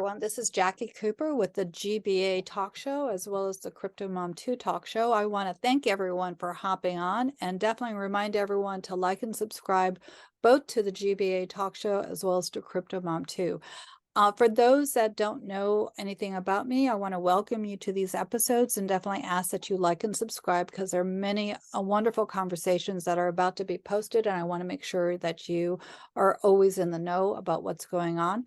everyone. This is Jackie Cooper with the GBA Talk Show, as well as the Crypto Mom 2 Talk Show. I want to thank everyone for hopping on and definitely remind everyone to like and subscribe both to the GBA Talk Show as well as to Crypto Mom 2. For those that don't know anything about me, I want to welcome you to these episodes and definitely ask that you like and subscribe because there are many wonderful conversations that are about to be posted, and I want to make sure that you are always in the know about what's going on.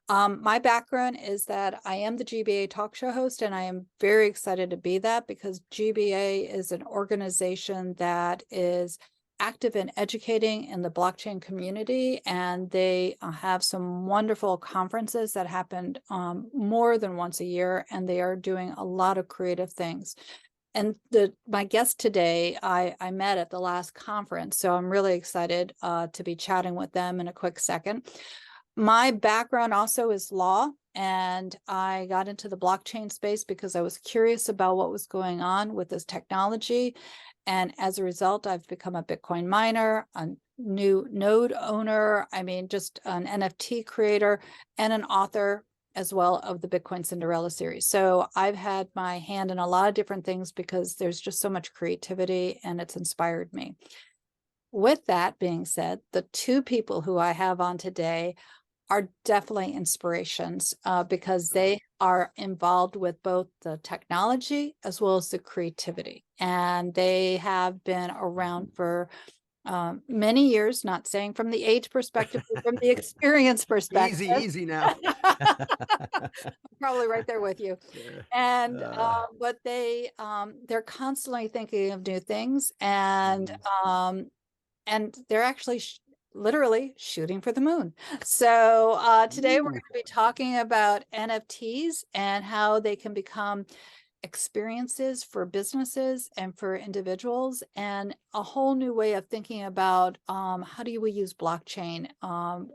My background is that I am the GBA talk show host, and I am very excited to be that because GBA is an organization that is active in educating in the blockchain community, and they have some wonderful conferences that happen more than once a year, and they are doing a lot of creative things. And my guest today, I met at the last conference, so I'm really excited to be chatting with them in a quick second. My background also is law, and I got into the blockchain space because I was curious about what was going on with this technology. And as a result, I've become a Bitcoin miner, a new node owner, just an NFT creator, and an author as well of the Bitcoin Cinderella series. So I've had my hand in a lot of different things because there's just so much creativity and it's inspired me. With that being said, the two people who I have on today are definitely inspirations because they are involved with both the technology as well as the creativity. And they have been around for many years, not saying from the age perspective, but from the experience perspective. Easy now. I'm probably right there with you. And but they're constantly thinking of new things, and they're actually literally shooting for the moon. So today we're going to be talking about NFTs and how they can become experiences for businesses and for individuals, and a whole new way of thinking about how do we use blockchain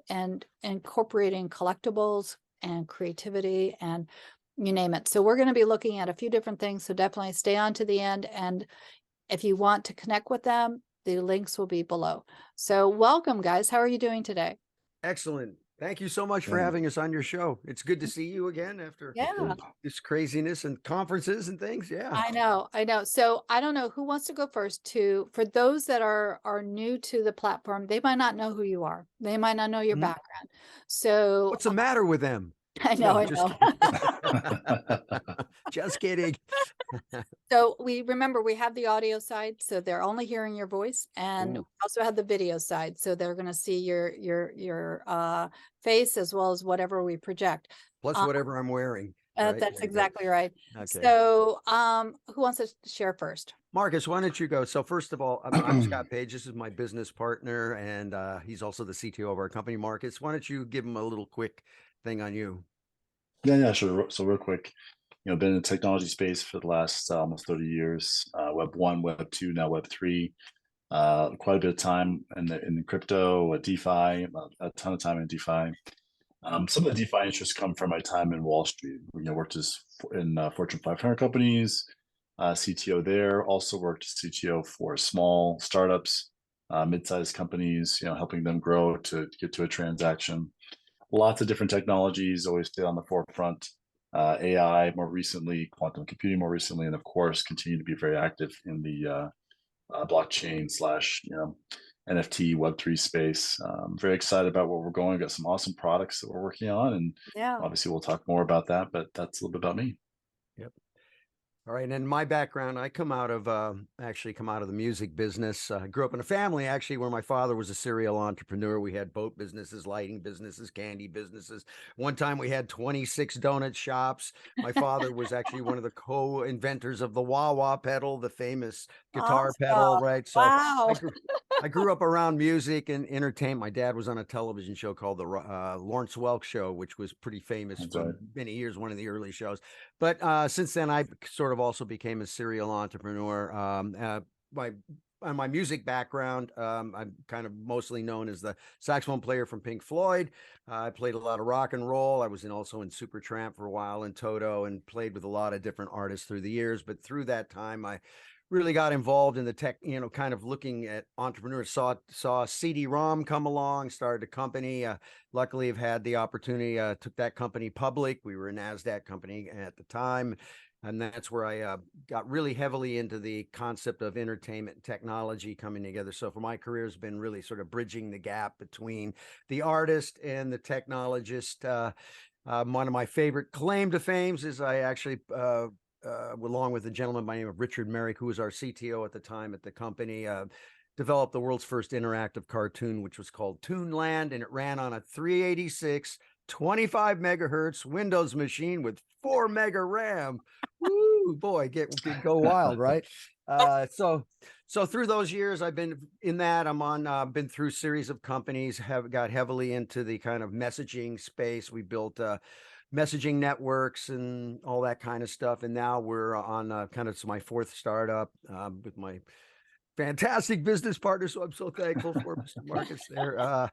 and incorporating collectibles and creativity and you name it. So we're going to be looking at a few different things. So definitely stay on to the end. And if you want to connect with them, the links will be below. So welcome, guys. How are you doing today? Excellent. Thank you so much for having us on your show. It's good to see you again after this craziness and conferences and things. Yeah. I know. So I don't know who wants to go first. For those that are new to the platform, they might not know who you are. They might not know your background. So what's the matter with them? I know. Just kidding. So we have the audio side, so they're only hearing your voice, and we also have the video side, so they're going to see your face as well as whatever we project, plus whatever I'm wearing. Right? That's exactly right. Okay. So who wants to share first? Marcus, why don't you go? So first of all, I'm Scott Page. This is my business partner, and he's also the CTO of our company. Marcus, why don't you give him a little quick thing on you? Yeah, sure. So real quick, been in the technology space for the last almost 30 years, Web 1, Web 2, now Web 3, quite a bit of time in crypto, DeFi, a ton of time in DeFi. Some of the DeFi interests come from my time in Wall Street. Worked in Fortune 500 companies, CTO there, also worked CTO for small startups, mid-sized companies, helping them grow to get to a transaction. Lots of different technologies, always stay on the forefront. AI more recently, quantum computing more recently, and of course continue to be very active in the blockchain / NFT Web3 space. Very excited about where we're going. We've got some awesome products that we're working on, and obviously we'll talk more about that, but that's a little bit about me. Yep. All right. And my background, I come out of the music business. I grew up in a family actually where my father was a serial entrepreneur. We had boat businesses, lighting businesses, candy businesses. One time we had 26 donut shops. My father was actually one of the co-inventors of the wah-wah pedal, the famous guitar pedal, right? So wow. I grew up around music and entertainment. My dad was on a television show called the Lawrence Welk Show, which was pretty famous for many years, one of the early shows. But since then, I sort of also became a serial entrepreneur. On my music background, I'm kind of mostly known as the saxophone player from Pink Floyd. I played a lot of rock and roll. I was also in SuperTramp for a while, and Toto, and played with a lot of different artists through the years. But through that time, I really got involved in the tech, kind of looking at entrepreneurs, saw CD-ROM come along, started a company. Luckily, have had the opportunity, took that company public. We were a NASDAQ company at the time. And that's where I got really heavily into the concept of entertainment and technology coming together. So for my career has been really sort of bridging the gap between the artist and the technologist. One of my favorite claim to fames is I actually, along with a gentleman by the name of Richard Merrick, who was our CTO at the time at the company, developed the world's first interactive cartoon, which was called Toonland, and it ran on a 386 25 megahertz Windows machine with 4 mega RAM. Woo, boy, get go wild, right? So through those years, I've been in that. I'm on, been through a series of companies, have got heavily into the kind of messaging space. We built messaging networks and all that kind of stuff. And now we're on kind of my fourth startup with my fantastic business partner. So I'm so thankful for Mr. Marcus there.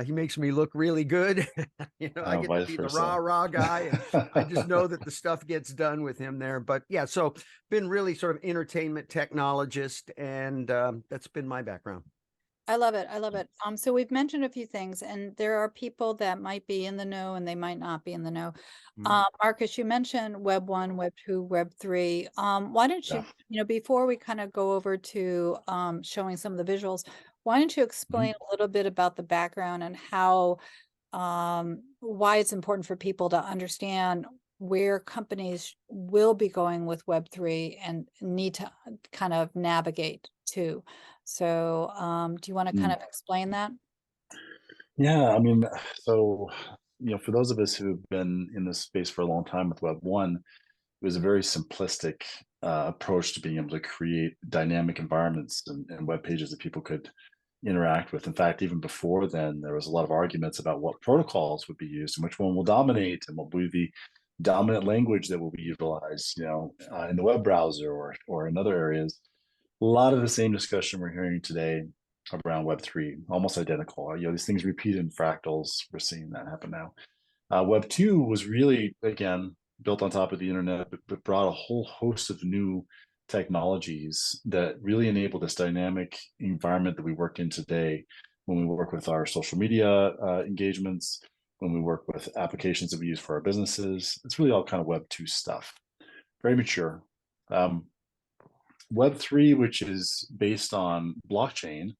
He makes me look really good. I get to be the rah guy, and I just know that the stuff gets done with him there. But yeah, so been really sort of entertainment technologist, and that's been my background. I love it. I love it. So we've mentioned a few things, and there are people that might be in the know and they might not be in the know. Marcus, you mentioned Web 1, Web 2, Web 3. Why don't you, before we kind of go over to showing some of the visuals, why don't you explain a little bit about the background and how, why it's important for people to understand where companies will be going with Web 3 and need to kind of navigate to. So do you want to kind of explain that? Yeah, I mean, so, for those of us who've been in this space for a long time with Web 1, it was a very simplistic approach to being able to create dynamic environments and web pages that people could interact with. In fact, even before then, there was a lot of arguments about what protocols would be used and which one will dominate and what will be the dominant language that will be utilized, in the web browser or in other areas. A lot of the same discussion we're hearing today around Web3, almost identical. These things repeat in fractals. We're seeing that happen now. Web 2 was really, again, built on top of the internet, but brought a whole host of new technologies that really enable this dynamic environment that we work in today when we work with our social media engagements, when we work with applications that we use for our businesses. It's really all kind of Web 2 stuff, very mature. Web 3, which is based on blockchain,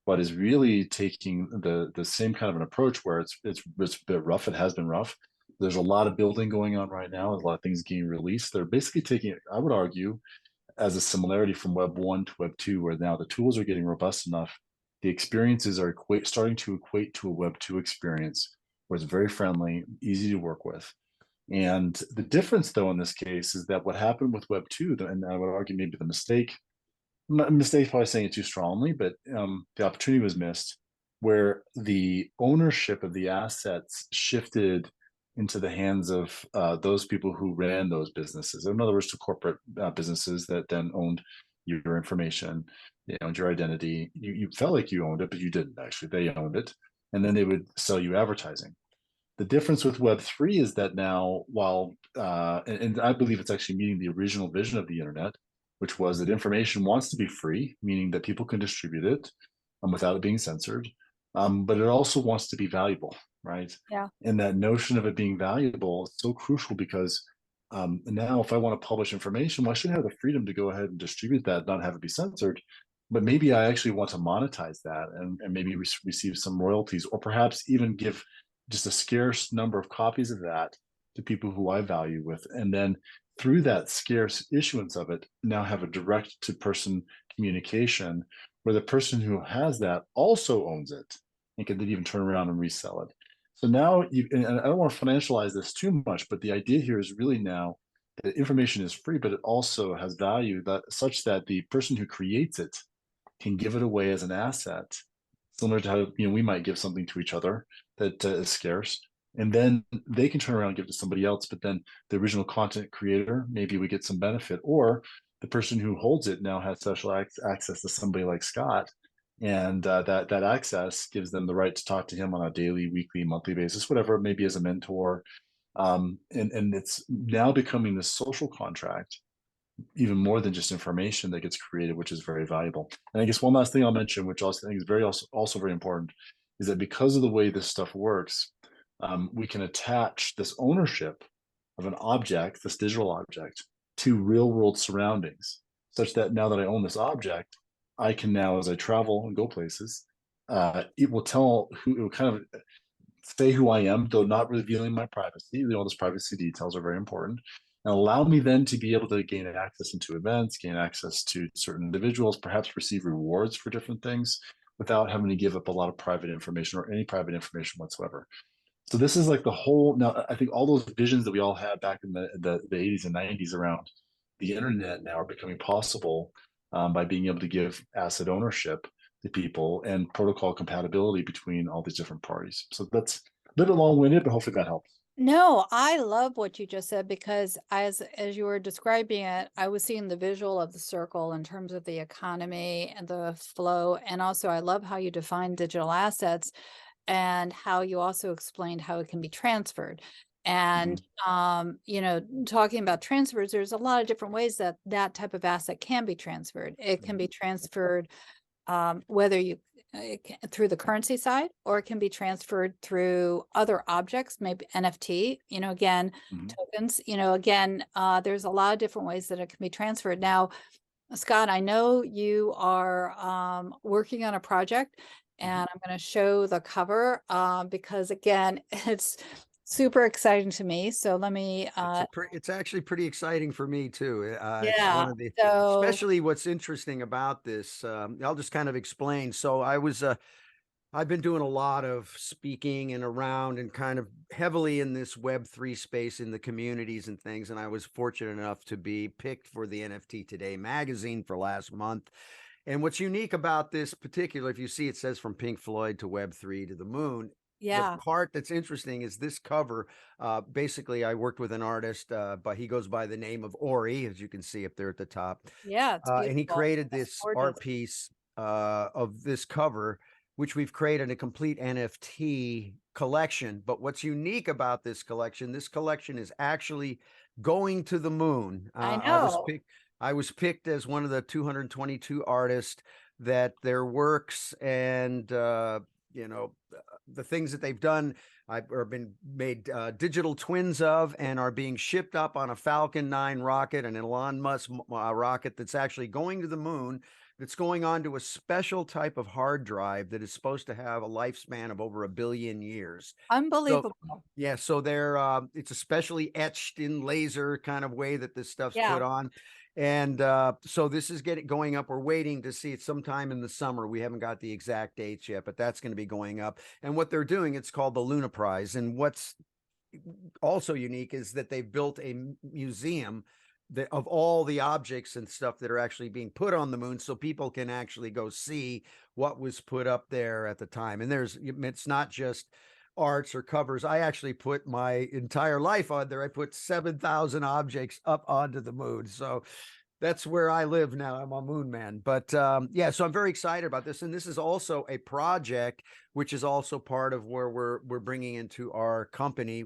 but is really taking the same kind of an approach where it's a bit rough. It has been rough. There's a lot of building going on right now. There's a lot of things getting released. They're basically taking it, I would argue, as a similarity from Web 1 to Web 2, where now the tools are getting robust enough. The experiences are starting to equate to a Web 2 experience, where it's very friendly, easy to work with. And the difference, though, in this case is that what happened with Web 2, and I would argue maybe the mistake probably saying it too strongly, but the opportunity was missed, where the ownership of the assets shifted into the hands of those people who ran those businesses. In other words, to corporate businesses that then owned your information, they owned your identity. You felt like you owned it, but you didn't actually. They owned it, and then they would sell you advertising. The difference with Web 3 is that now, while and I believe it's actually meeting the original vision of the internet, which was that information wants to be free, meaning that people can distribute it without it being censored, but it also wants to be valuable, right? Yeah. And that notion of it being valuable is so crucial because now if I want to publish information, well, I should have the freedom to go ahead and distribute that, not have it be censored. But maybe I actually want to monetize that and maybe receive some royalties, or perhaps even give just a scarce number of copies of that to people who I value with. And then through that scarce issuance of it, now have a direct to person communication where the person who has that also owns it and can then even turn around and resell it. So now, and I don't want to financialize this too much, but the idea here is really now that information is free, but it also has value that such that the person who creates it can give it away as an asset, similar to how we might give something to each other that is scarce, and then they can turn around and give it to somebody else. But then the original content creator, maybe we get some benefit, or the person who holds it now has special access to somebody like Scott, and that access gives them the right to talk to him on a daily, weekly, monthly basis, whatever it may be, as a mentor. And it's now becoming this social contract even more than just information that gets created, which is very valuable. And I guess one last thing I'll mention, which also I think is very also very important, is that because of the way this stuff works, we can attach this ownership of an object, this digital object, to real world surroundings, such that now that I own this object, I can now, as I travel and go places, it will it will kind of say who I am, though not revealing my privacy. You know, those privacy details are very important, and allow me then to be able to gain access into events, gain access to certain individuals, perhaps receive rewards for different things without having to give up a lot of private information or any private information whatsoever. So this is like the whole. Now, I think all those visions that we all had back in the 80s and 90s around the internet now are becoming possible by being able to give asset ownership to people and protocol compatibility between all these different parties. So that's a bit long-winded, but hopefully that helps. No, I love what you just said, because as you were describing it, I was seeing the visual of the circle in terms of the economy and the flow. And also I love how you define digital assets and how you also explained how it can be transferred. And you know, talking about transfers, there's a lot of different ways that that type of asset can be transferred. It can be transferred whether you through the currency side, or it can be transferred through other objects, maybe NFT, you know, again, tokens, you know, again, there's a lot of different ways that it can be transferred. Now, Scott, I know you are working on a project, and I'm going to show the cover because again, it's super exciting to me. So let me It's actually pretty exciting for me too. It's yeah, one of the, so especially what's interesting about this. I'll just kind of explain. So I've been doing a lot of speaking and around and kind of heavily in this Web3 space in the communities and things. And I was fortunate enough to be picked for the NFT Today magazine for last month. And what's unique about this particular, if you see, it says from Pink Floyd to Web3 to the moon. The yeah, part that's interesting is this cover. Basically, I worked with an artist, but he goes by the name of Ori, as you can see up there at the top. yeah, it's And he beautiful. created That's this gorgeous. art piece of this cover, which we've created a complete NFT collection. But what's unique about this collection is actually going to the moon. I know. I was picked as one of the 222 artists that their works and you know, the things that they've done are been made digital twins of, and are being shipped up on a Falcon 9 rocket, an Elon Musk rocket that's actually going to the moon, that's going on to a special type of hard drive that is supposed to have a lifespan of over 1 billion years. So Unbelievable. yeah, so they're it's a specially etched in laser kind of way that this stuff's Yeah. put on. And so this is going up. We're waiting to see it sometime in the summer. We haven't got the exact dates yet, but that's going to be going up. And what they're doing, it's called the Luna Prize. And what's also unique is that they've built a museum of all the objects and stuff that are actually being put on the moon, so people can actually go see what was put up there at the time. And it's not just arts or covers. I actually put my entire life on there. I put 7,000 objects up onto the moon. So that's where I live now. I'm a moon man. But yeah, so I'm very excited about this. And this is also a project which is also part of where we're bringing into our company.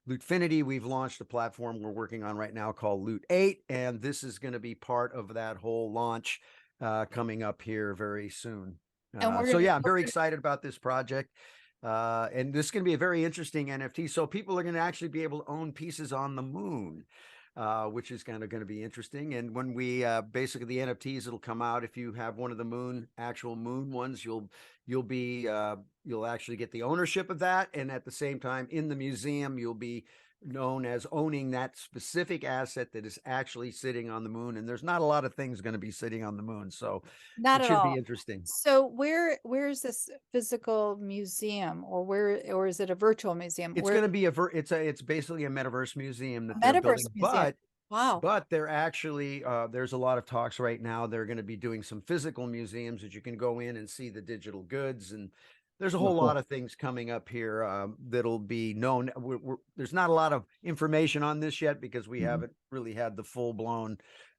Lootfinity, we've launched a platform we're working on right now called Loot 8, and this is going to be part of that whole launch coming up here very soon. And So yeah, I'm very excited about this project. And this is going to be a very interesting NFT. So people are going to actually be able to own pieces on the moon, which is kind of going to be interesting. And when we basically the NFTs, it'll come out. If you have one of the actual moon ones, you'll actually get the ownership of that. And at the same time, in the museum, you'll be known as owning that specific asset that is actually sitting on the moon. And there's not a lot of things going to be sitting on the moon. So not it at should all. be interesting. So where's this physical museum, or is it a virtual museum? It's going to be it's basically a metaverse museum that they're Metaverse building, museum. Wow. but they're actually there's a lot of talks right now. They're going to be doing some physical museums that you can go in and see the digital goods, and there's a whole lot of things coming up here that'll be known. There's not a lot of information on this yet because we haven't really had the full blown.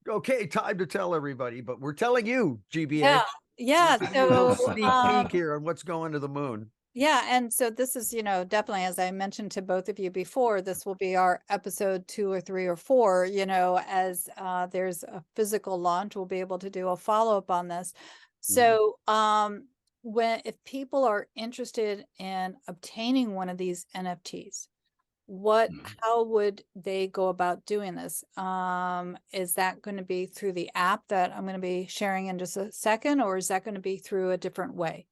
Okay, time to tell everybody, but we're telling you, GBA. Yeah. Yeah. We're giving you a little So sneak peek here on what's going to the moon. Yeah, and so this is, definitely, as I mentioned to both of you before, this will be our episode 2 or 3 or 4, as there's a physical launch, we'll be able to do a follow-up on this. So, if people are interested in obtaining one of these NFTs, how would they go about doing this? Is that going to be through the app that I'm going to be sharing in just a second, or is that going to be through a different way?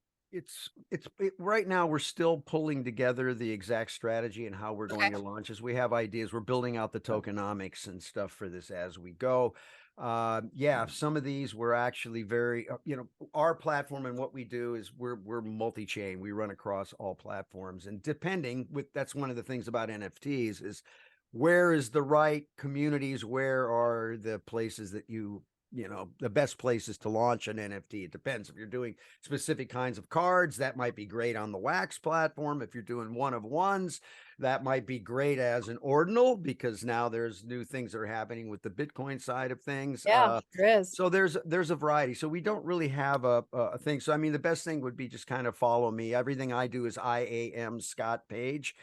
Right now we're still pulling together the exact strategy and how we're going to launch as we have ideas. We're building out the tokenomics and stuff for this as we go. Yeah, some of these we're actually very, our platform and what we do is we're multi-chain. We run across all platforms, and that's one of the things about NFTs is where is the right communities? Where are the places that the best places to launch an NFT? It depends. If you're doing specific kinds of cards, that might be great on the Wax platform. If you're doing one of ones, that might be great as an ordinal, because now there's new things that are happening with the Bitcoin side of things. Yeah, there is. So there's a variety. So we don't really have a thing. So I mean, the best thing would be just kind of follow me. Everything I do is IAM Scott Page.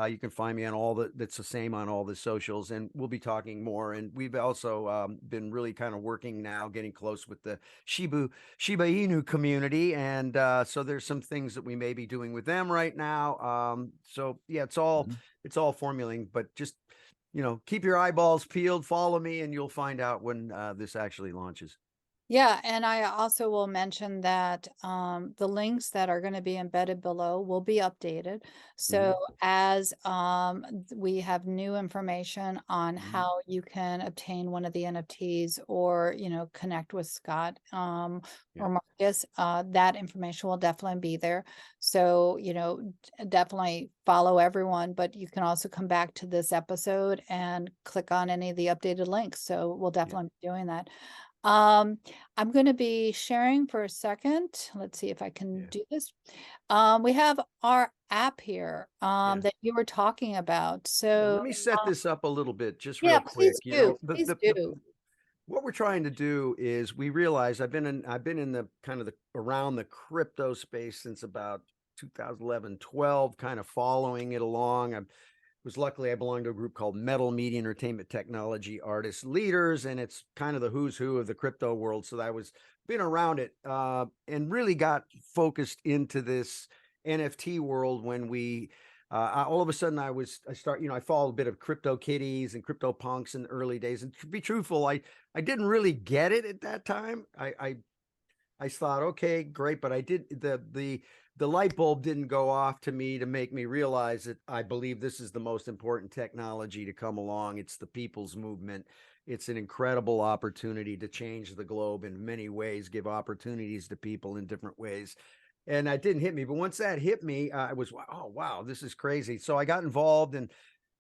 You can find me on that's the same on all the socials, and we'll be talking more. And we've also been really kind of working now, getting close with the Shiba Inu community. And so there's some things that we may be doing with them right now. So yeah, it's all formulating, but just, keep your eyeballs peeled, follow me, and you'll find out when this actually launches. Yeah, and I also will mention that the links that are going to be embedded below will be updated. So as we have new information on how you can obtain one of the NFTs, or connect with Scott or Marcus, that information will definitely be there. So definitely follow everyone, but you can also come back to this episode and click on any of the updated links. So we'll definitely be doing that. I'm going to be sharing for a second. Let's see if I can do this. We have our app here that you were talking about. So let me set this up a little bit, just yeah, real quick. please do. Please do. What we're trying to do is we realize I've been in the kind of the around the crypto space since about 2011, 12, kind of following it along. Luckily I belong to a group called Metal Media Entertainment Technology Artists Leaders, and it's kind of the who's who of the crypto world. So I was been around it and really got focused into this NFT world when we all of a sudden I followed a bit of crypto kitties and crypto punks in the early days. And to be truthful, I didn't really get it at that time. I thought, okay, great, but I did the light bulb didn't go off to me to make me realize that I believe this is the most important technology to come along. It's the people's movement. It's an incredible opportunity to change the globe in many ways, give opportunities to people in different ways. And that didn't hit me, but once that hit me, I was, oh wow, this is crazy. So I got involved, and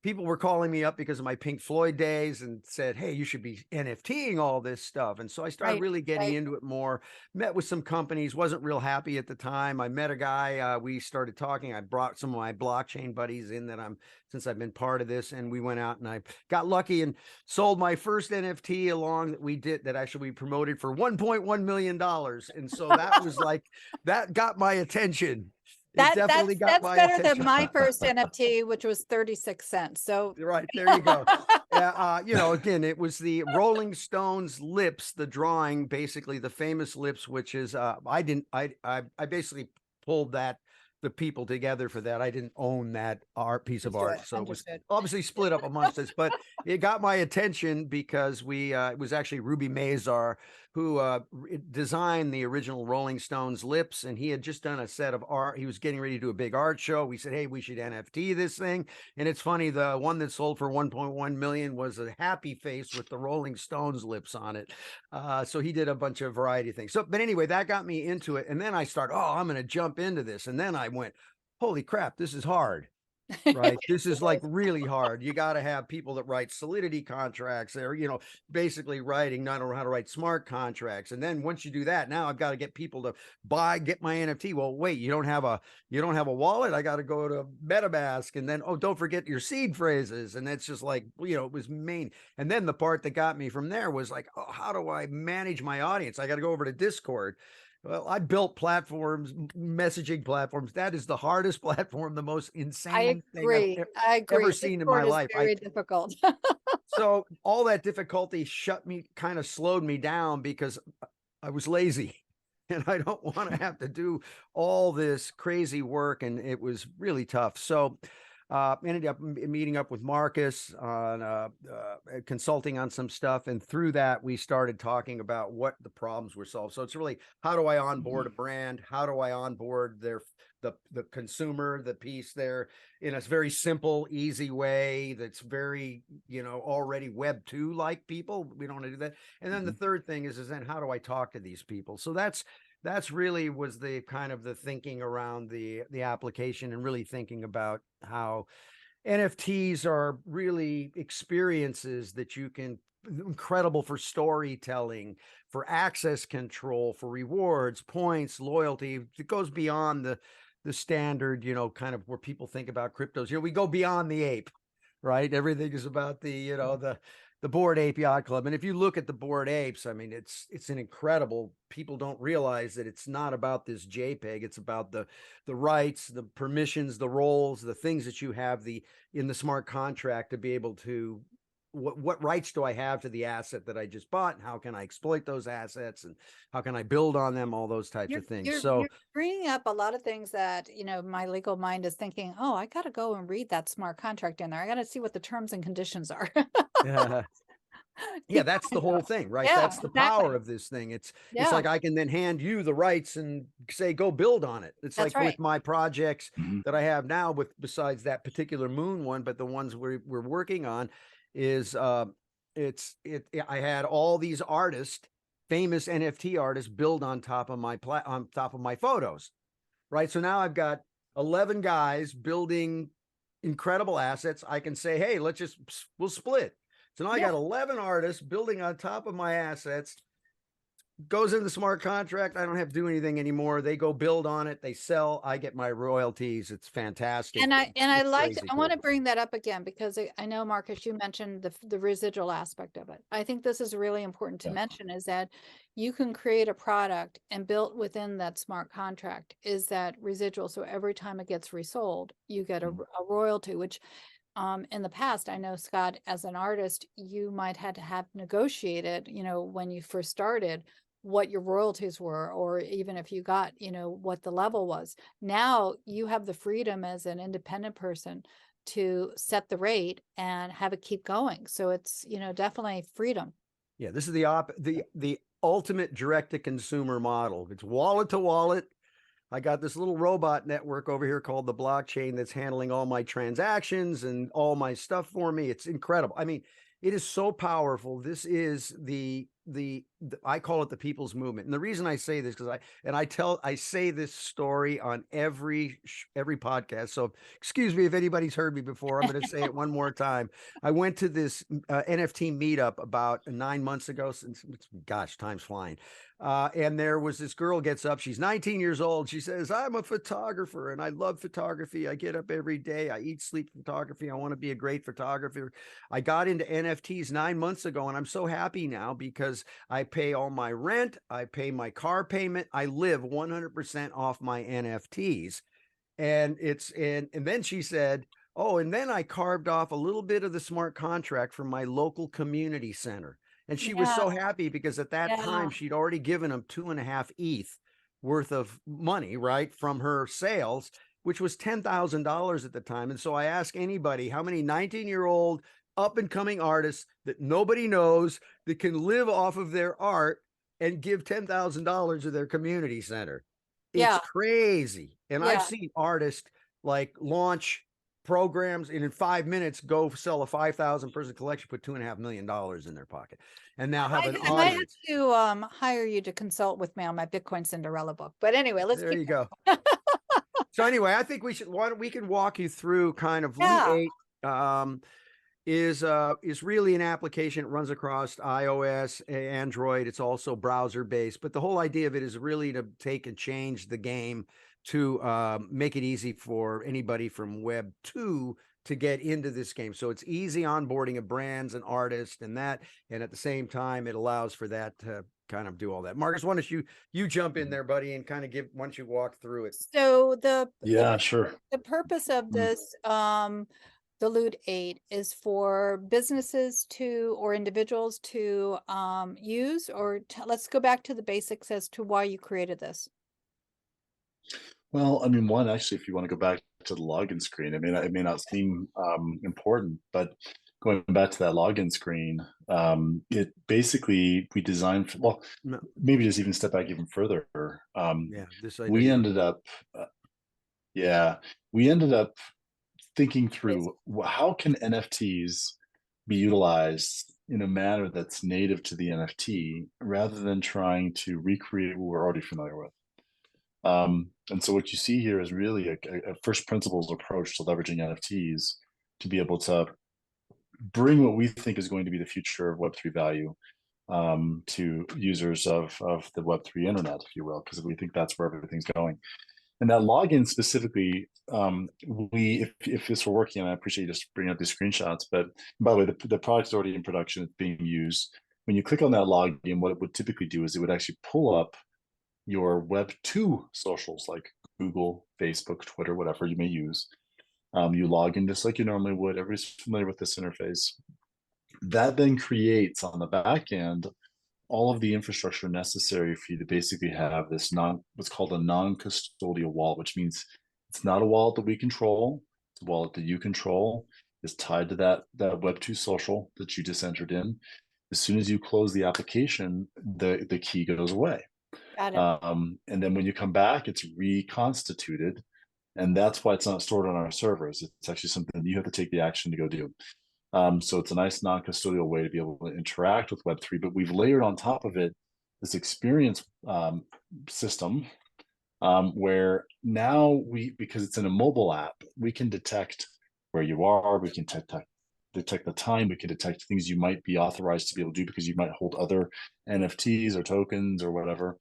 people were calling me up because of my Pink Floyd days and said, hey, you should be NFTing all this stuff. And so I started really getting into it more, met with some companies, wasn't real happy at the time. I met a guy, we started talking. I brought some of my blockchain buddies in since I've been part of this, and we went out and I got lucky and sold my first NFT that actually we promoted for $1.1 million. And so that was that got my attention. That's better than my first NFT, which was 36 cents. So right, there you go. Again, it was the Rolling Stones lips, the drawing, basically the famous lips, which is I basically pulled the people together for that. I didn't own that piece of art, so it was obviously split up amongst us, but it got my attention because it was actually Ruby Mazar who designed the original Rolling Stones lips, and he had just done a set of art. He was getting ready to do a big art show. We said, hey, we should NFT this thing. And it's funny, the one that sold for 1.1 million was a happy face with the Rolling Stones lips on it. So he did a bunch of variety of things. But anyway, that got me into it. And then I started, I'm going to jump into this. And then I went, holy crap, this is hard. Right. This is really hard. You got to have people that write Solidity contracts. They're, basically writing, not how to write smart contracts. And then once you do that, now I've got to get people to get my NFT. Well, wait, you don't have a wallet. I got to go to MetaMask. And then, don't forget your seed phrases. And that's just it was main. And then the part that got me from there was how do I manage my audience? I got to go over to Discord. Well, I built platforms, messaging platforms. That is the hardest platform, the most I insane thing agree. I ever agree. seen in my Discord is life. very difficult. So all that difficulty kind of slowed me down because I was lazy and I don't want to have to do all this crazy work. And it was really tough. So ended up meeting up with Marcus on consulting on some stuff. And through that, we started talking about what the problems were solved. So it's really, how do I onboard a brand? How do I onboard the consumer, the piece there in a very simple, easy way that's very, already Web 2 like people. We don't want to do that. And then the third thing is then how do I talk to these people? So that's really was the kind of the thinking around the application, and really thinking about how NFTs are really experiences that you can, incredible for storytelling, for access control, for rewards, points, loyalty. It goes beyond the standard, kind of where people think about cryptos. We go beyond the ape, right? Everything is about the Bored Ape Yacht Club. And if you look at the Bored Apes, I mean, it's an incredible, people don't realize that it's not about this JPEG. It's about the rights, the permissions, the roles, the things that you have in the smart contract to be able to, what rights do I have to the asset that I just bought? And how can I exploit those assets? And how can I build on them? All those types of things. You're bringing up a lot of things that, my legal mind is thinking, oh, I got to go and read that smart contract in there. I got to see what the terms and conditions are. Yeah, that's the whole thing, right? Yeah, That's the power of this thing. It's like I can then hand you the rights and say, go build on it. It's That's like with right. my projects that I have now, besides that particular moon one, but the ones we're working on is I had all these artists, famous NFT artists, build on top of my photos, right? So now I've got 11 guys building incredible assets. I can say, hey, we'll split. So now I got 11 artists building on top of my assets. Goes in the smart contract. I don't have to do anything anymore. They go build on it. They sell. I get my royalties. It's fantastic. And I Cool. want to bring that up again, because I know, Marcus, you mentioned the residual aspect of it. I think this is really important to mention, is that you can create a product, and built within that smart contract is that residual. So every time it gets resold, you get a royalty, which in the past, I know, Scott, as an artist, you might had to have negotiated, when you first started, what your royalties were, or even if you got, what the level was. Now you have the freedom as an independent person to set the rate and have it keep going. So it's, definitely freedom. Yeah, this is the ultimate direct to consumer model. It's wallet to wallet. I got this little robot network over here called the blockchain that's handling all my transactions and all my stuff for me. It's incredible. I mean, it is so powerful. This is I call it the people's movement. And the reason I say this, because I say this story on every podcast. So excuse me if anybody's heard me before. I'm going to say it one more time. I went to this NFT meetup about 9 months ago. Gosh, time's flying. And there was this girl gets up. She's 19 years old. She says, I'm a photographer and I love photography. I get up every day. I eat, sleep photography. I want to be a great photographer. I got into NFTs 9 months ago, and I'm so happy now because I pay all my rent. I pay my car payment. I live 100% off my NFTs. And then she said, oh, and then I carved off a little bit of the smart contract from my local community center. And she was so happy because at that time she'd already given him 2.5 ETH worth of money, right, from her sales, which was $10,000 at the time. And so I ask anybody, how many 19-year-old up and coming artists that nobody knows that can live off of their art and give $10,000 to their community center? It's crazy. And I've seen artists like launch programs and in 5 minutes go sell a 5,000 person collection, put $2.5 million in their pocket, and now have an audience. I might have to hire you to consult with me on my Bitcoin Cinderella book. But anyway, there you go. So anyway, I think we can walk you through kind of Loot 8 is really an application. It runs across iOS, Android. It's also browser based, but the whole idea of it is really to take and change the game to make it easy for anybody from Web 2 to get into this game. So it's easy onboarding of brands and artists and that, and at the same time, it allows for that to kind of do all that. Marcus, why don't you jump in there, buddy, and kind of give, once you walk through it. So Yeah, sure. the purpose of Mm. this the Loot 8 is for businesses to or individuals to use, or let's go back to the basics as to why you created this. Well, I mean, one, actually, if you want to go back to the login screen, I mean, it may not seem important, but going back to that login screen, it basically, we designed for, well, No. maybe just even step back even further. Yeah, this idea. We ended up, we ended up thinking through how can NFTs be utilized in a manner that's native to the NFT rather than trying to recreate what we're already familiar with. And so what you see here is really a first principles approach to leveraging NFTs to be able to bring what we think is going to be the future of Web3 value to users of the Web3 internet, if you will, because we think that's where everything's going. And that login specifically, if this were working, and I appreciate you just bringing up these screenshots, but by the way, the product is already in production, it's being used. When you click on that login, what it would typically do is it would actually pull up your Web 2 socials like Google, Facebook, Twitter, whatever you may use. You log in just like you normally would. Everybody's familiar with this interface. That then creates on the back end all of the infrastructure necessary for you to basically have this what's called a non-custodial wallet, which means it's not a wallet that we control, it's a wallet that you control. It's tied to that Web 2 social that you just entered in. As soon as you close the application, the key goes away. Got it. And then when you come back, it's reconstituted. And that's why it's not stored on our servers. It's actually something you have to take the action to go do. So it's a nice non-custodial way to be able to interact with Web3, but we've layered on top of it this experience system where now because it's in a mobile app, we can detect where you are, we can detect the time, we can detect things you might be authorized to be able to do because you might hold other NFTs or tokens or whatever.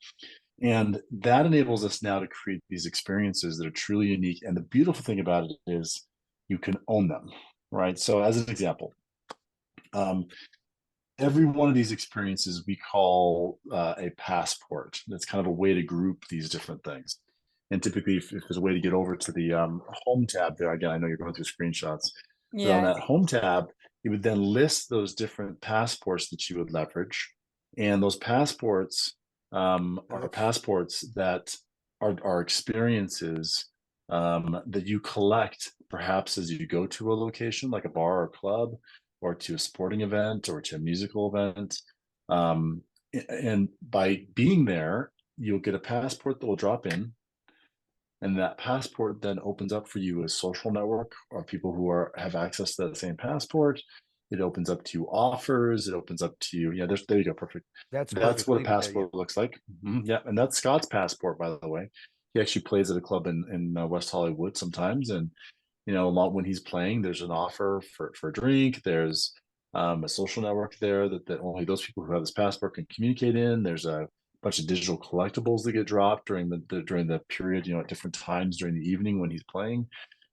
And that enables us now to create these experiences that are truly unique. And the beautiful thing about it is you can own them, right? So as an example, every one of these experiences we call a passport. That's kind of a way to group these different things. And typically, if there's a way to get over to the home tab there, again, I know you're going through screenshots. Yeah. But on that home tab, you would then list those different passports that you would leverage. And those passports are passports that are experiences that you collect perhaps as you go to a location like a bar or club, or to a sporting event or to a musical event. And by being there, you'll get a passport that will drop in. And that passport then opens up for you a social network or people who have access to that same passport. It opens up to offers. It opens up to you. Yeah, there you go. Perfect. That's what a passport looks like. Mm-hmm. Yeah, and that's Scott's passport, by the way. He actually plays at a club in West Hollywood sometimes, and a lot when he's playing, there's an offer for a drink. There's a social network there that only those people who have this passport can communicate in. There's a bunch of digital collectibles that get dropped during the period, at different times during the evening when he's playing,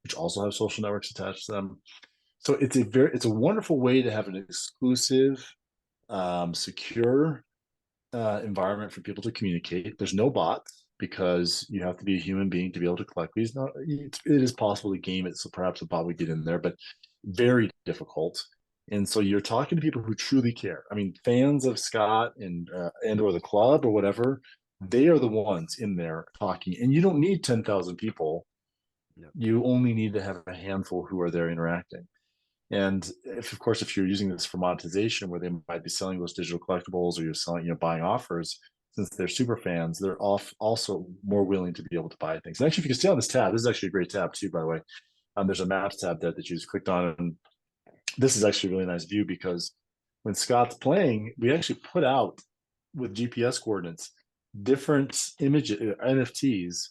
which also have social networks attached to them. So it's a wonderful way to have an exclusive, secure environment for people to communicate. There's no bots because you have to be a human being to be able to collect these. It is possible to game it, so perhaps a bot would get in there, but very difficult. And so you're talking to people who truly care. I mean, fans of Scott and or the club or whatever, they are the ones in there talking. And you don't need 10,000 people. No. You only need to have a handful who are there interacting. And of course, if you're using this for monetization, where they might be selling those digital collectibles, or you're selling, buying offers, since they're super fans, they're also more willing to be able to buy things. And actually, if you can stay on this tab, this is actually a great tab too, by the way. There's a maps tab there that you just clicked on, and this is actually a really nice view because when Scott's playing, we actually put out with GPS coordinates different images, NFTs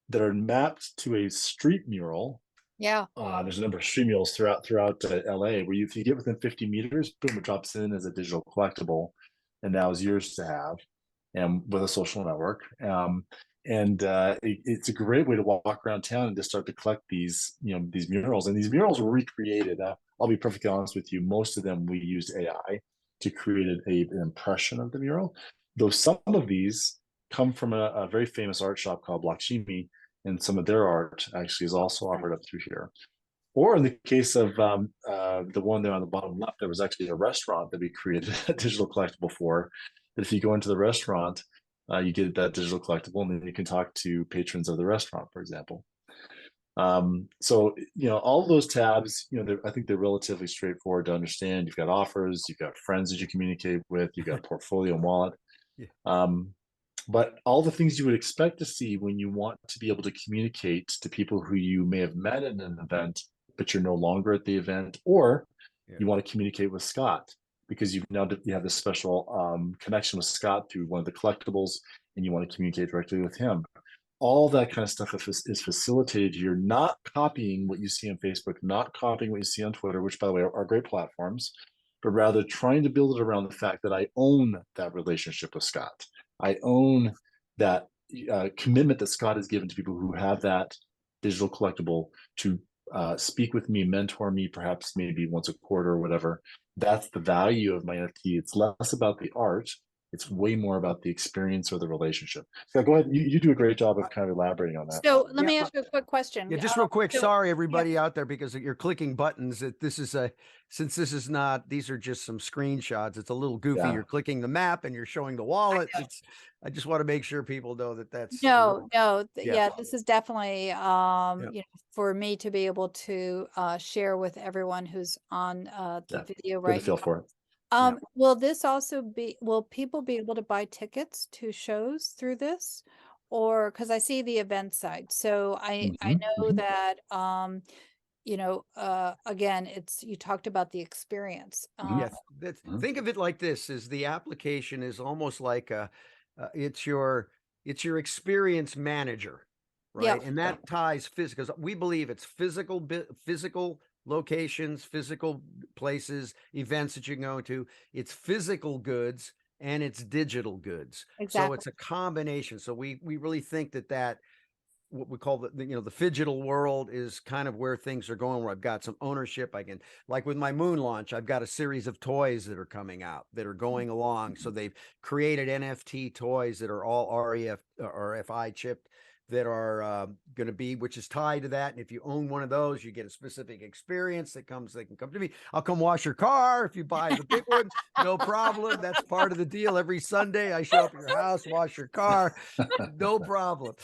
that are mapped to a street mural. Yeah. There's a number of street murals throughout LA where if you get within 50 meters, boom, it drops in as a digital collectible, and now is yours to have, and with a social network. And it's a great way to walk around town and just start to collect these, these murals. And these murals were recreated. I'll be perfectly honest with you. Most of them, we used AI to create an impression of the mural. Though some of these come from a very famous art shop called Lakshmi, and some of their art actually is also offered up through here. Or in the case of the one there on the bottom left, there was actually a restaurant that we created a digital collectible for. That if you go into the restaurant, you get that digital collectible, and then you can talk to patrons of the restaurant, for example. So all of those tabs, I think they're relatively straightforward to understand. You've got offers, you've got friends that you communicate with, you've got portfolio and wallet. Yeah. But all the things you would expect to see when you want to be able to communicate to people who you may have met at an event, but you're no longer at the event, or you want to communicate with Scott because you have this special connection with Scott through one of the collectibles, and you want to communicate directly with him. All that kind of stuff is facilitated here, not copying what you see on Facebook, not copying what you see on Twitter, which, by the way, are great platforms, but rather trying to build it around the fact that I own that relationship with Scott. I own that commitment that Scott has given to people who have that digital collectible to speak with me, mentor me, perhaps maybe once a quarter or whatever. That's the value of my NFT. It's less about the art. It's way more about the experience or the relationship. So go ahead. You do a great job of kind of elaborating on that. So let me ask you a quick question. Yeah, just real quick. Sorry, everybody out there, because you're clicking buttons. Since this is not, these are just some screenshots. It's a little goofy. Yeah. You're clicking the map and you're showing the wallet. I just want to make sure people know that that's this is definitely for me to be able to share with everyone who's on the video right now. Feel for it. Will people be able to buy tickets to shows through this? Or because I see the event side. So I know that, again, you talked about the experience. Yes. Think of it like this: is the application is almost like it's your experience manager, right? And that ties physical, because we believe it's physical locations, physical places, events that you can go to. It's physical goods and it's digital goods. Exactly. So it's a combination. So we really think that what we call the phygital world is kind of where things are going, where I've got some ownership. I can, like with my moon launch, I've got a series of toys that are coming out that are going along. So they've created NFT toys that are all RFI chipped, that are going to be, which is tied to that. And if you own one of those, you get a specific experience they can come to me. I'll come wash your car if you buy the big one, no problem. That's part of the deal. Every Sunday I show up at your house, wash your car, no problem.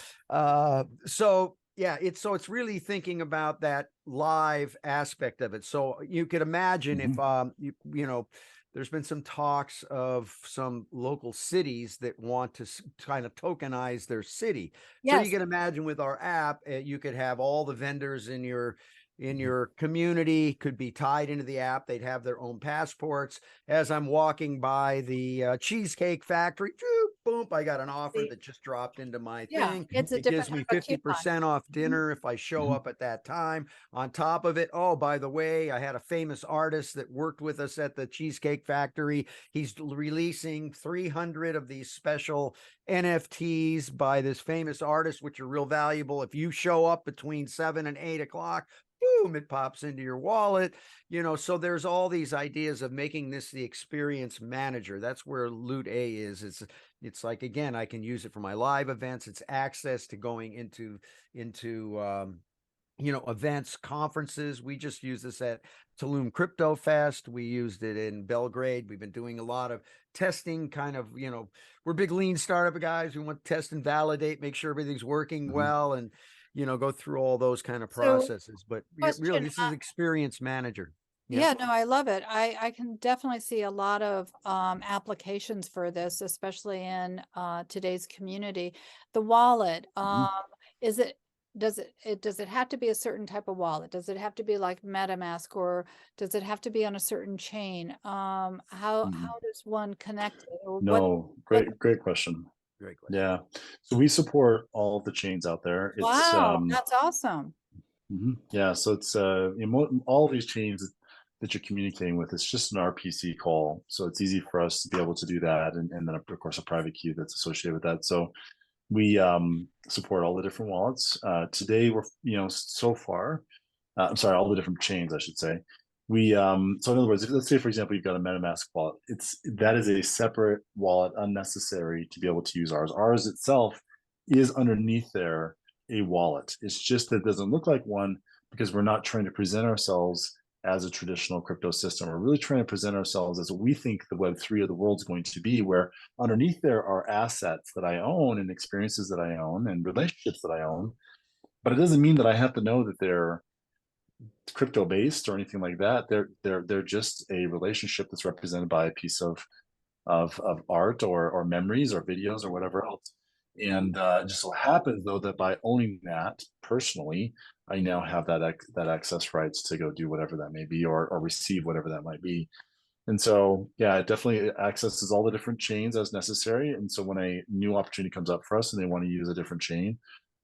So it's really thinking about that live aspect of it. So you could imagine if there's been some talks of some local cities that want to kind of tokenize their city. Yes. So you can imagine with our app, you could have all the vendors in your community could be tied into the app. They'd have their own passports. As I'm walking by the Cheesecake Factory, boom, I got an offer that just dropped into my thing. It gives me 50% off dinner if I show up at that time. On top of it, oh, by the way, I had a famous artist that worked with us at the Cheesecake Factory. He's releasing 300 of these special NFTs by this famous artist, which are real valuable. If you show up between 7 and 8 o'clock, boom, it pops into your wallet. So there's all these ideas of making this the experience manager. That's where Loot A is. It's like, again, I can use it for my live events. It's access to going into events, conferences. We just use this at Tulum Crypto Fest. We used it in Belgrade. We've been doing a lot of testing, kind of, we're big lean startup guys. We want to test and validate, make sure everything's working well, and go through all those kind of processes. But really, this is experience manager. Yeah, no, I love it. I can definitely see a lot of applications for this, especially in today's community. The wallet, does it have to be a certain type of wallet? Does it have to be like MetaMask, or does it have to be on a certain chain? How does one connect it? No, great question. Great question. Yeah. So we support all the chains out there. Wow, that's awesome. Yeah. So it's all of these chains that you're communicating with, it's just an RPC call. So it's easy for us to be able to do that. And then of course a private key that's associated with that. So We support all the different wallets. Today, we're, so far, I'm sorry, all the different chains, I should say. We so in other words, let's say for example you've got a MetaMask wallet, that is a separate wallet, unnecessary to be able to use ours. Ours itself is underneath there a wallet. It's just that it doesn't look like one because we're not trying to present ourselves as a traditional crypto system. We're really trying to present ourselves as what we think the Web3 of the world is going to be, where underneath there are assets that I own and experiences that I own and relationships that I own. But it doesn't mean that I have to know that they're crypto based or anything like that. They're just a relationship that's represented by a piece of art or memories or videos or whatever else. And it just so happens though that by owning that personally, I now have that access rights to go do whatever that may be, or receive whatever that might be. And so, yeah, it definitely accesses all the different chains as necessary. And so when a new opportunity comes up for us and they want to use a different chain,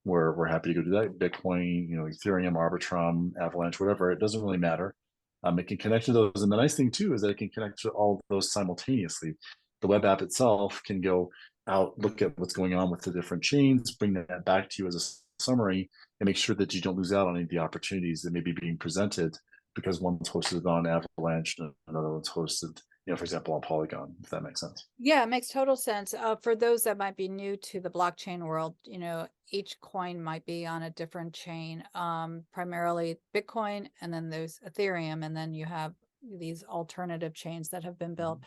we're happy to go do that. Bitcoin, Ethereum, Arbitrum, Avalanche, whatever, it doesn't really matter. It can connect to those. And the nice thing too is that it can connect to all of those simultaneously. The web app itself can go out, look at what's going on with the different chains, bring that back to you as a summary, and make sure that you don't lose out on any of the opportunities that may be being presented because one's hosted on Avalanche and another one's hosted, for example, on Polygon, if that makes sense. Yeah, it makes total sense. For those that might be new to the blockchain world, each coin might be on a different chain, primarily Bitcoin, and then there's Ethereum, and then you have these alternative chains that have been built.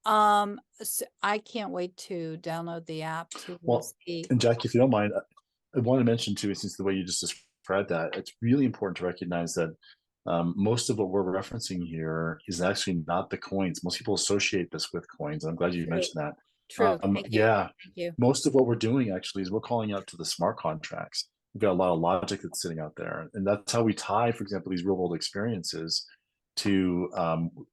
So I can't wait to download the app to see. And Jackie, if you don't mind, I want to mention too, since the way you just described that, it's really important to recognize that most of what we're referencing here is actually not the coins. Most people associate this with coins. I'm glad you mentioned that. True. Thank you. Yeah, Thank you. most of what we're doing actually is we're calling out to the smart contracts. We've got a lot of logic that's sitting out there, and that's how we tie, for example, these real world experiences to.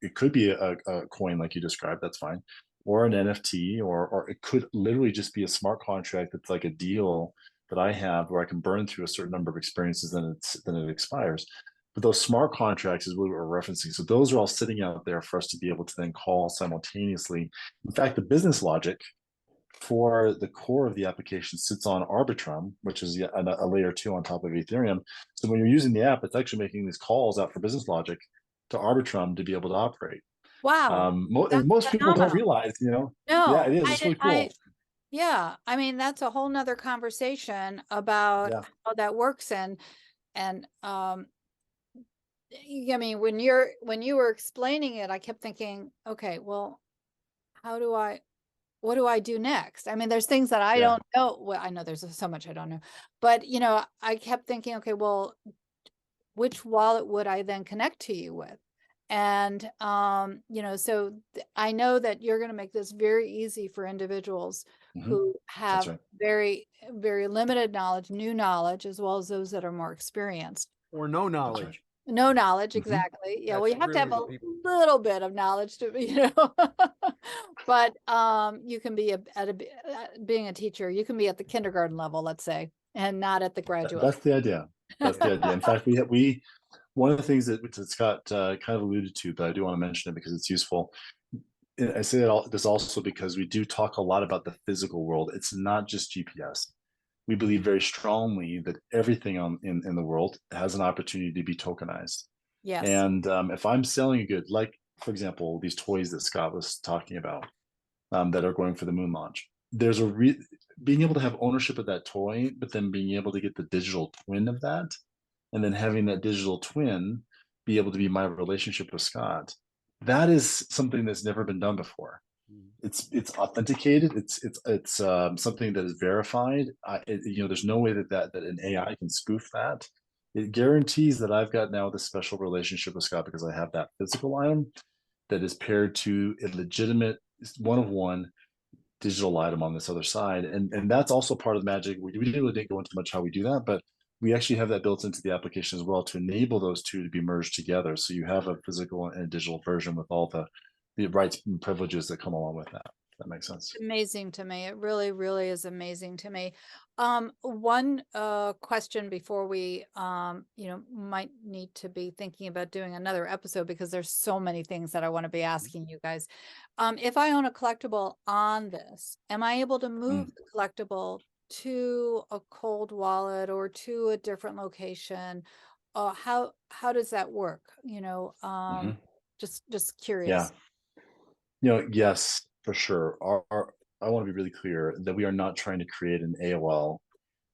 It could be a coin like you described. That's fine, or an NFT, or it could literally just be a smart contract that's like a deal that I have where I can burn through a certain number of experiences, then it expires. But those smart contracts is what we're referencing. So those are all sitting out there for us to be able to then call simultaneously. In fact, the business logic for the core of the application sits on Arbitrum, which is a layer 2 on top of Ethereum. So when you're using the app, it's actually making these calls out for business logic to Arbitrum to be able to operate. Wow. Most people don't realize, No, yeah, it is. It's really cool. Yeah, I mean, that's a whole nother conversation about how that works. And I mean, when you were explaining it, I kept thinking, okay, well, what do I do next? I mean, there's things that I don't know. Well, I know there's so much I don't know, but I kept thinking, okay, well, which wallet would I then connect to you with? And, so I know that you're going to make this very easy for individuals who have very, very limited knowledge, new knowledge, as well as those that are more experienced. Or no knowledge. No knowledge, exactly. Yeah, well, you have to have a little bit of knowledge to, but you can be being a teacher, you can be at the kindergarten level, let's say, and not at the graduate. That's the idea. That's the idea. In fact, we one of the things that Scott kind of alluded to, but I do want to mention it because it's useful. I say this also because we do talk a lot about the physical world. It's not just GPS. We believe very strongly that everything in the world has an opportunity to be tokenized. Yes. And if I'm selling a good, like, for example, these toys that Scott was talking about that are going for the moon launch, there's being able to have ownership of that toy, but then being able to get the digital twin of that, and then having that digital twin be able to be my relationship with Scott. That is something that's never been done before. It's authenticated. It's something that is verified. There's no way that an AI can spoof that. It guarantees that I've got now this special relationship with Scott because I have that physical item that is paired to a legitimate one-of-one digital item on this other side, and that's also part of the magic. We really didn't go into much how we do that, but we actually have that built into the application as well to enable those two to be merged together. So you have a physical and a digital version with all the rights and privileges that come along with that. That makes sense. Amazing to me. It really, really is amazing to me. One question before we, might need to be thinking about doing another episode because there's so many things that I want to be asking you guys. If I own a collectible on this, am I able to move the collectible to a cold wallet or to a different location, how does that work? Just Yeah. curious. Yes, for sure. I want to be really clear that we are not trying to create an AOL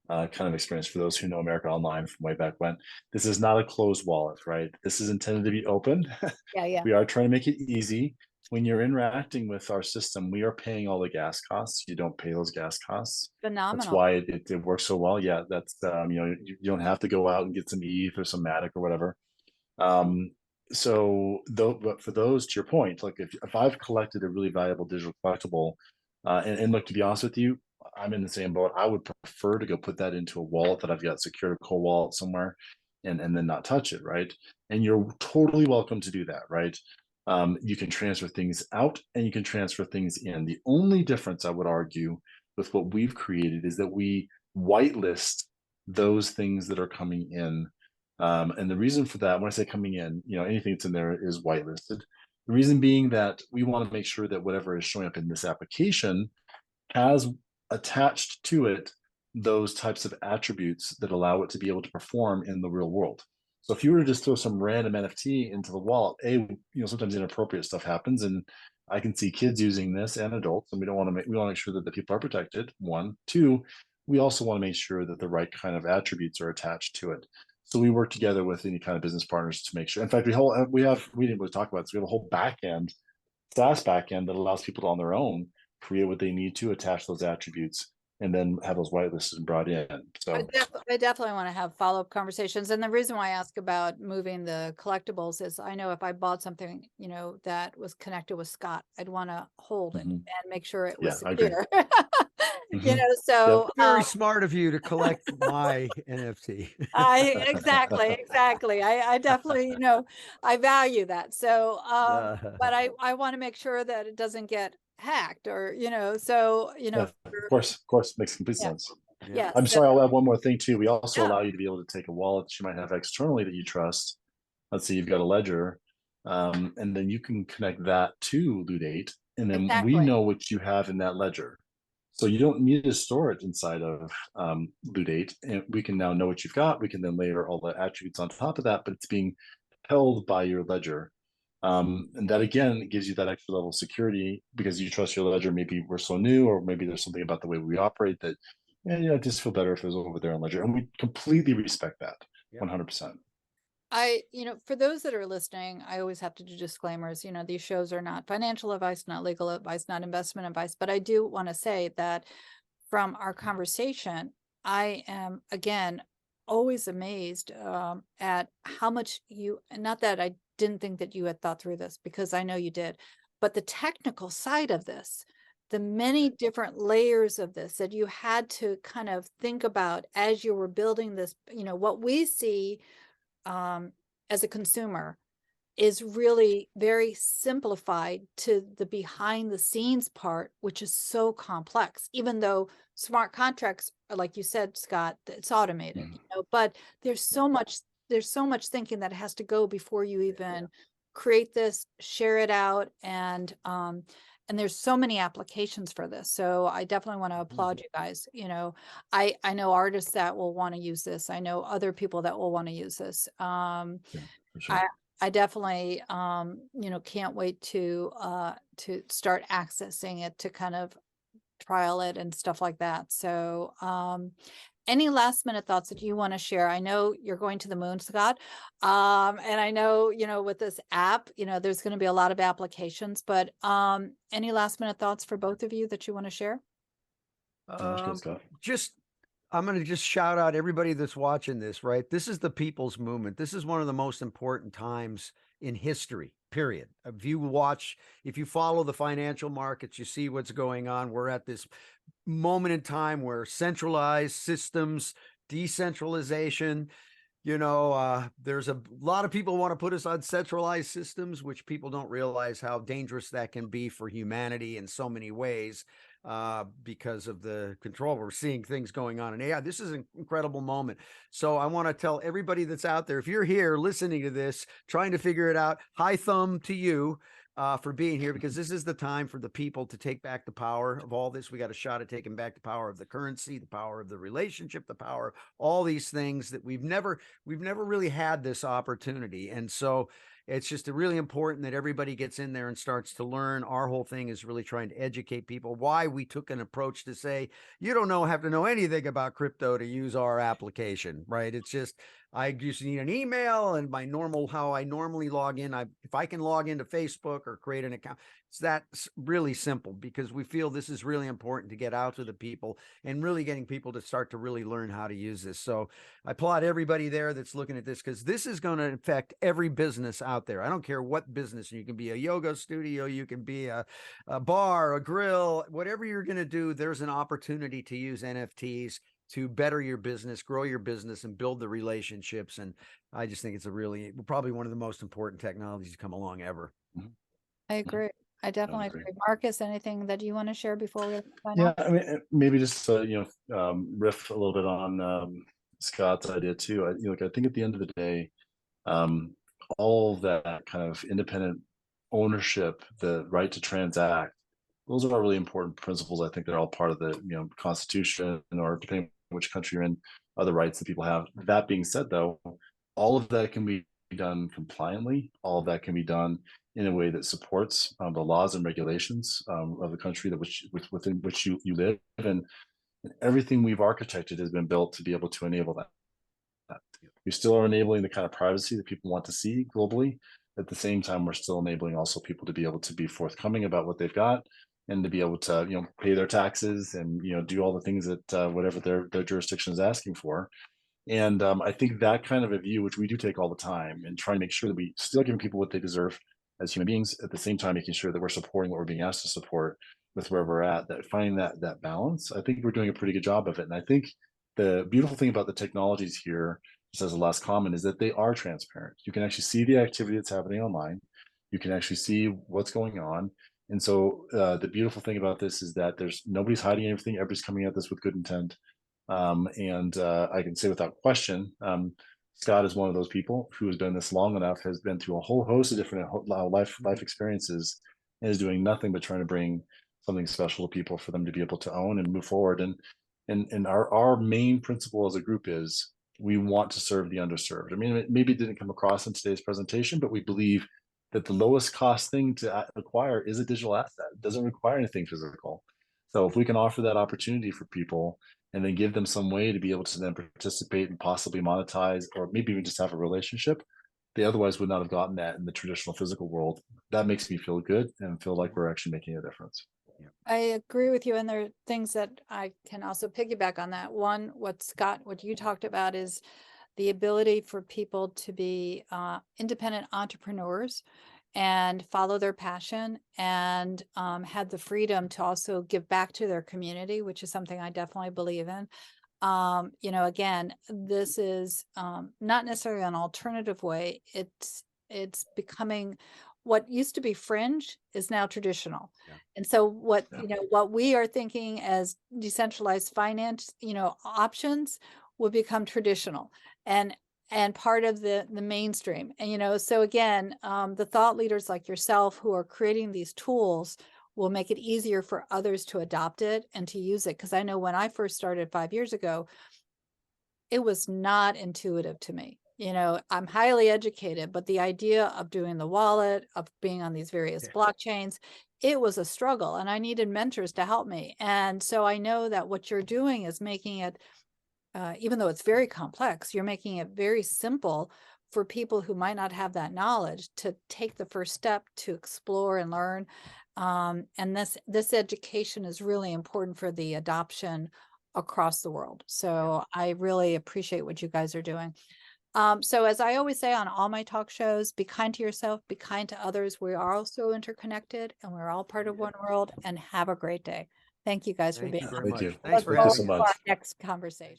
kind of experience. For those who know America Online from way back when, this is not a closed wallet, right? This is intended to be open. Yeah, yeah. We are trying to make it easy. When you're interacting with our system, we are paying all the gas costs. You don't pay those gas costs. That's Phenomenal. why it works so well. Yeah, that's you don't have to go out and get some ETH or some Matic or whatever. Um, so though, but for those, to your point, like if I've collected a really valuable digital collectible, and look, to be honest with you, I'm in the same boat. I would prefer to go put that into a wallet that I've got secured, a cold wallet somewhere, and then not touch it, right? And you're totally welcome to do that, right? You can transfer things out and you can transfer things in. The only difference I would argue with what we've created is that we whitelist those things that are coming in. And the reason for that, when I say coming in, anything that's in there is whitelisted. The reason being that we want to make sure that whatever is showing up in this application has attached to it those types of attributes that allow it to be able to perform in the real world. So if you were to just throw some random NFT into the wallet, sometimes inappropriate stuff happens, and I can see kids using this and adults, and we want to make sure that the people are protected. One, two, we also want to make sure that the right kind of attributes are attached to it. So we work together with any kind of business partners to make sure. In fact, we didn't really talk about this. We have a whole backend, SaaS backend that allows people to on their own create what they need to, attach those attributes, and then have those whitelisted and brought in. So I definitely want to have follow-up conversations. And the reason why I ask about moving the collectibles is I know if I bought something, that was connected with Scott, I'd want to hold it and make sure it was yeah, I agree. secure. Yep. So Very smart of you to collect my NFT. exactly. I definitely, I value that. So, but I want to make sure that it doesn't get hacked or, so, Yeah, of course, makes complete yeah, sense. yeah. I'm So, sorry, I'll add one more thing too. We also yeah, allow you to be able to take a wallet that you might have externally that you trust. Let's say you've got a ledger, and then you can connect that to Ludate, and then we exactly. know what you have in that ledger. So you don't need to store it inside of Ludate, and we can now know what you've got. We can then layer all the attributes on top of that, but it's being held by your ledger. And that again gives you that extra level of security because you trust your ledger. Maybe we're so new, or maybe there's something about the way we operate that, just feel better if it was over there on ledger. And we completely respect that, 100%. For those that are listening, I always have to do disclaimers. These shows are not financial advice, not legal advice, not investment advice. But I do want to say that from our conversation, I am, again, always amazed at how much not that I didn't think that you had thought through this, because I know you did, but the technical side of this, the many different layers of this that you had to kind of think about as you were building this, what we see as a consumer is really very simplified to the behind the scenes part, which is so complex, even though smart contracts, like you said, Scott, it's automated, but there's so much thinking that has to go before you even create this, share it out. And there's so many applications for this. So I definitely want to applaud you guys. I know artists that will want to use this. I know other people that will want to use this. Yeah, for sure. I definitely, can't wait to start accessing it, to kind of trial it and stuff like that. So, any last minute thoughts that you want to share? I know you're going to the moon, Scott. And I know, with this app, there's going to be a lot of applications, but, any last minute thoughts for both of you that you want to share? I'm going to just shout out everybody that's watching this, right? This is the people's movement. This is one of the most important times in history, period. If you follow the financial markets, you see what's going on. We're at this moment in time where centralized systems, decentralization, there's a lot of people want to put us on centralized systems, which people don't realize how dangerous that can be for humanity in so many ways, because of the control. We're seeing things going on in AI. This is an incredible moment. So I want to tell everybody that's out there, if you're here listening to this, trying to figure it out, high thumb to you, for being here, because this is the time for the people to take back the power of all this. We got a shot at taking back the power of the currency, the power of the relationship, the power, all these things that we've never really had this opportunity. And so it's just really important that everybody gets in there and starts to learn. Our whole thing is really trying to educate people why we took an approach to say, you don't have to know anything about crypto to use our application, right? It's just, I just need an email and how I normally log in. If I can log into Facebook or create an account, it's that really simple, because we feel this is really important to get out to the people and really getting people to start to really learn how to use this. So I applaud everybody there that's looking at this, because this is going to affect every business out there. I don't care what business. You can be a yoga studio, you can be a bar, a grill, whatever you're going to do. There's an opportunity to use NFTs to better your business, grow your business, and build the relationships. And I just think it's probably one of the most important technologies to come along ever. I agree. I definitely agree. Marcus, anything that you want to share before we sign Yeah, off? I mean, maybe just riff a little bit on Scott's idea too. I think at the end of the day, all of that kind of independent ownership, the right to transact, those are really important principles. I think they're all part of the Constitution, or depending on which country you're in, other rights that people have. That being said, though, all of that can be done compliantly. All of that can be done in a way that supports the laws and regulations of the country within which you live, and everything we've architected has been built to be able to enable that. We still are enabling the kind of privacy that people want to see globally. At the same time, we're still enabling also people to be able to be forthcoming about what they've got, and to be able to pay their taxes and do all the things that whatever their jurisdiction is asking for. And I think that kind of a view, which we do take all the time, and try to make sure that we still give people what they deserve as human beings, at the same time making sure that we're supporting what we're being asked to support with where we're at, that finding that balance, I think we're doing a pretty good job of it. And I think the beautiful thing about the technologies here, just as a last comment, is that they are transparent. You can actually see the activity that's happening online. You can actually see what's going on. And so the beautiful thing about this is that nobody's hiding anything. Everybody's coming at this with good intent. And I can say without question, Scott is one of those people who has been this long enough, has been through a whole host of different life experiences, and is doing nothing but trying to bring something special to people for them to be able to own and move forward. And our main principle as a group is we want to serve the underserved. I mean, maybe it didn't come across in today's presentation, but we believe that the lowest cost thing to acquire is a digital asset. It doesn't require anything physical. So if we can offer that opportunity for people, and then give them some way to be able to then participate and possibly monetize, or maybe even just have a relationship they otherwise would not have gotten that in the traditional physical world, that makes me feel good and feel like we're actually making a difference. I agree with you. And there are things that I can also piggyback on that. One, what you talked about is the ability for people to be independent entrepreneurs and follow their passion, and had the freedom to also give back to their community, which is something I definitely believe in. Again, this is not necessarily an alternative way. It's becoming what used to be fringe is now traditional. Yeah. And so what we are thinking as decentralized finance, options will become traditional and part of the mainstream. And so again, the thought leaders like yourself who are creating these tools will make it easier for others to adopt it and to use it. Because I know when I first started 5 years ago, it was not intuitive to me. I'm highly educated, but the idea of doing the wallet, of being on these various blockchains, it was a struggle, and I needed mentors to help me. And so I know that what you're doing is making it, even though it's very complex, you're making it very simple for people who might not have that knowledge to take the first step to explore and learn. And this education is really important for the adoption across the world. So I really appreciate what you guys are doing. So as I always say on all my talk shows, be kind to yourself, be kind to others. We are also interconnected, and we're all part of one world, and have a great day. Thank you guys for being Thank you here. very much. Thank you. Thanks for Thank you having so us. much. Our next conversation.